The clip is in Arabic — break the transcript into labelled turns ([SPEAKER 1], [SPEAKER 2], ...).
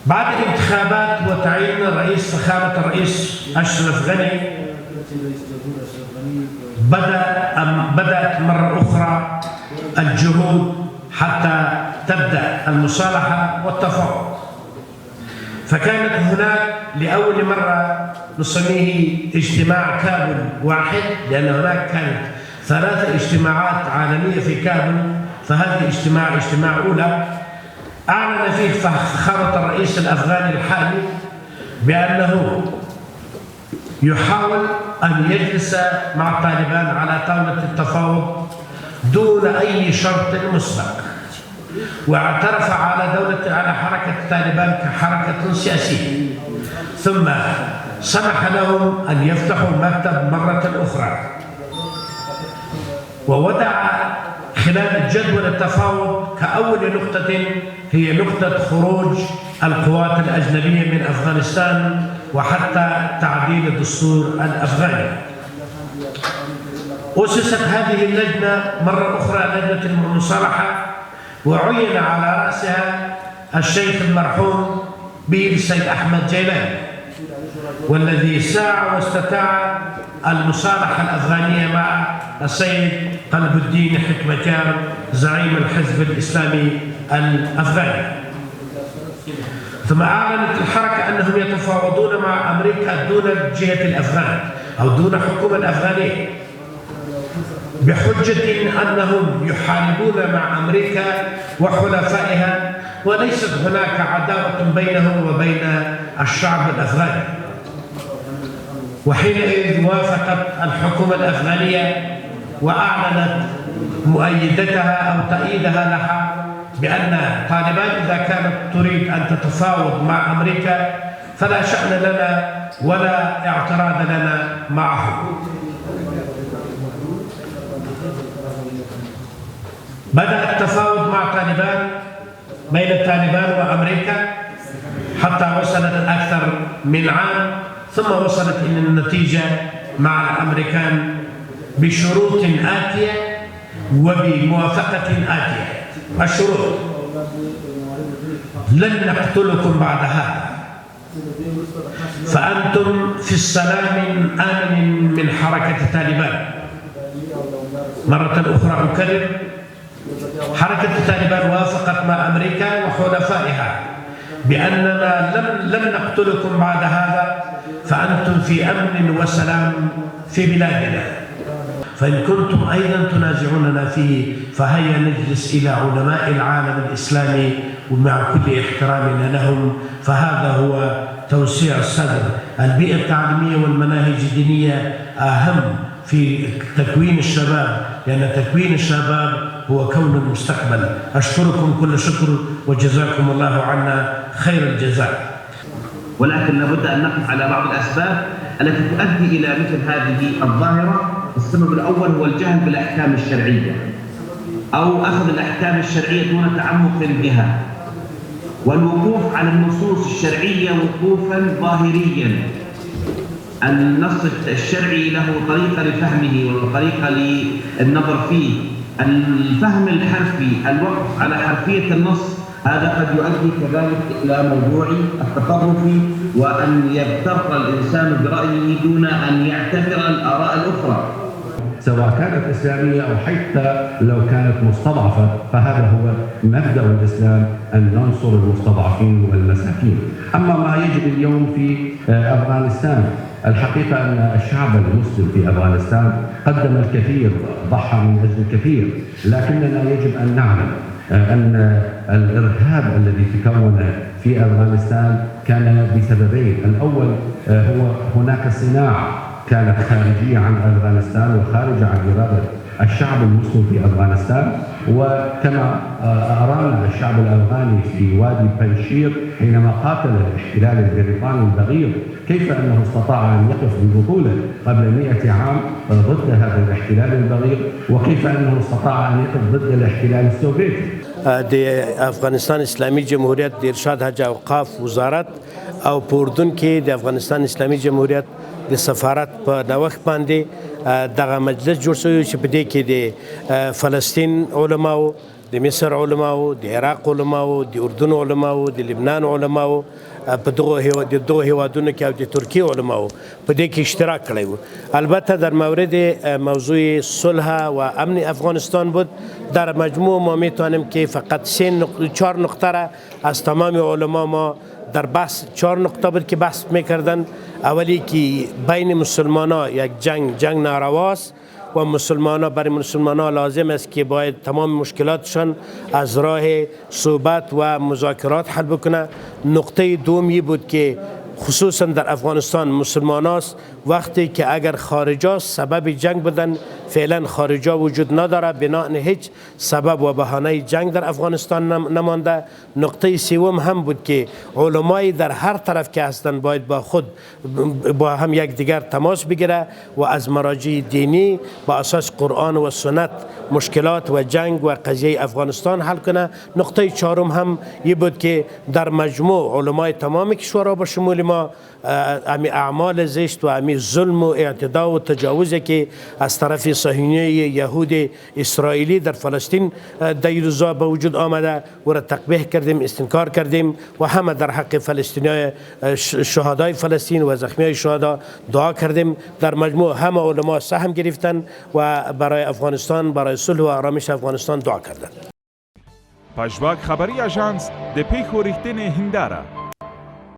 [SPEAKER 1] بعد الانتخابات وتعيين رئيس فخامة الرئيس أشرف غني بدأت مرة أخرى الجهود حتى تبدأ المصالحة والتفاوض. فكانت هناك لأول مرة نسميه اجتماع كابل واحد، لأن هناك كانت 3 اجتماعات عالمية في كابل، فهذه اجتماع أولى أعلن فيه فخامة الرئيس الأفغاني الحالي بأنه يحاول أن يجلس مع الطالبان على طاولة التفاوض دون أي شرط مسبق، واعترف على حركة الطالبان كحركة سياسية، ثم سمح لهم أن يفتحوا المكتب مرة أخرى، ووضع خلال جدول التفاوض كأول نقطة هي نقطة خروج القوات الأجنبية من أفغانستان وحتى تعديل الدستور الأفغاني. أسست هذه اللجنة مرة أخرى لجنة المصالحة، وعين على رأسها الشيخ المرحوم بير السيد أحمد جيلاني، والذي سعى واستطاع المصالحة الأفغانية مع السيد قلب الدين حكمتيار زعيم الحزب الإسلامي الأفغاني. ثم أعلنت الحركة أنهم يتفاوضون مع أمريكا دون جهة الأفغان أو دون حكومة الأفغانية، بحجة أنهم يحاربون مع أمريكا وحلفائها، وليست هناك عداوة بينهم وبين الشعب الأفغاني. وحينئذ وافقت الحكومة الأفغانية وأعلنت مؤيدتها أو تأييدها لها بأن طالبان إذا كانت تريد أن تتفاوض مع أمريكا فلا شأن لنا ولا اعتراض لنا معه. بدأ التفاوض مع طالبان بين الطالبان وأمريكا حتى وصلت أكثر من عام، ثم وصلت إلى النتيجة مع الأمريكان بشروط آتية وبموافقة آتية. الشروط: لن نقتلكم بعد هذا، فأنتم في السلام آمن من حركة طالبان. مرة أخرى أكرر، حركة طالبان وافقت مع أمريكا وحلفائها بأننا لن نقتلكم بعد هذا، فأنتم في أمن وسلام في بلادنا. فإن كنتم أيضا تنازعوننا فيه فهيا نجلس إلى علماء العالم الإسلامي ومع كل احترامنا لهم، فهذا هو توسيع الصدر. البيئة التعليمية والمناهج الدينية أهم في تكوين الشباب، لأن تكوين الشباب هو كون المستقبل. أشكركم كل شكر وجزاكم الله عنا خير الجزاء.
[SPEAKER 2] ولكن لابد أن نقف على بعض الأسباب التي تؤدي إلى مثل هذه الظاهرة. السبب الأول هو الجهل بالأحكام الشرعية أو أخذ الأحكام الشرعية دون تعمق بها، والوقوف على النصوص الشرعية وقوفا ظاهريا. النص الشرعي له طريقة لفهمه وطريقة للنظر فيه. الفهم الحرفي، الوقف على حرفية النص، هذا قد يؤدي كذلك إلى موضوع التطرف وأن يغتر الإنسان برأيه دون أن يعتبر الآراء الأخرى،
[SPEAKER 3] سواء كانت إسلامية أو حتى لو كانت مستضعفة. فهذا هو مبدأ الإسلام، أن ننصر المستضعفين والمساكين. أما ما يجري اليوم في أفغانستان، الحقيقة أن الشعب المسلم في أفغانستان قدم الكثير، ضحى من أجل الكثير، لكننا يجب أن نعلم أن الإرهاب الذي تكون في أفغانستان كان بسببين. الأول هو هناك صناعة كانت خارجية عن أفغانستان وخارجة عن إرادة الشعب المسلم في أفغانستان، وكما أرانا الشعب الأفغاني في وادي بنشير حينما قاتل الاحتلال البريطاني البغيض، كيف أنه استطاع أن يقف ببطولة قبل 100 عام ضد هذا الاحتلال البغيض، وكيف أنه استطاع أن يقف ضد الاحتلال السوفيتي.
[SPEAKER 4] د افغانستان اسلامي جمهوریت د ارشاد حج اوقاف وزارت او په اردن کې د افغانستان اسلامي جمهوریت د سفارت په نوښت باندې دغه مجلس جوړ شوی چې په دې کې د فلسطین علماو، د د مصر علماو، د عراق علماو، د اردن علماو، د لبنان علماو په دغه هیوادونو کې او د ترکیه علماو په دې کې اشتراک کړی و. البته در مورد موضوع صلح و امن افغانستان بود. در مجموع ما میتوانیم که فقط 4 نقطه را از تمام علما ما در بحث 4 نقطه بود که بحث میکردن. اولی که بین مسلمان ها یک جنگ نارواست و برای مسلمان ها لازم است که باید تمام مشکلاتشان از راه صحبت و مذاکرات حل بکنه. نقطه دومی بود که خصوصا در افغانستان مسلمان هاست وقتی که اگر خارجا سبب جنگ بدن، فعلا خارجا وجود نداره، بنا هیچ سبب و بهانه جنگ در افغانستان نمانده. نقطه سوم هم بود که علمای در هر طرف که هستند باید با هم یک دیگر تماس بگیره و از مراجع دینی با اساس قرآن و سنت مشکلات و جنگ و قضیه افغانستان حل کنه. نقطه چهارم هم یہ بود که در مجموع علمای تمام کشورها به شمول ما امی اعمال زشت و امی ظلم و اعتداء و تجاوزی که از طرف صهیونی یهود اسرائیلی در فلسطین در روزا به وجود آمده و را تقبیح کردیم، استنکار کردیم و همه در حق فلسطینی شهدای فلسطین و زخمی شهدا دعا کردیم. در مجموع همه علما سهم گرفتن و برای افغانستان، برای صلح و آرامش افغانستان دعا کردند.
[SPEAKER 5] پژواک خبری اژانس د پیښو ریښتینې هنداره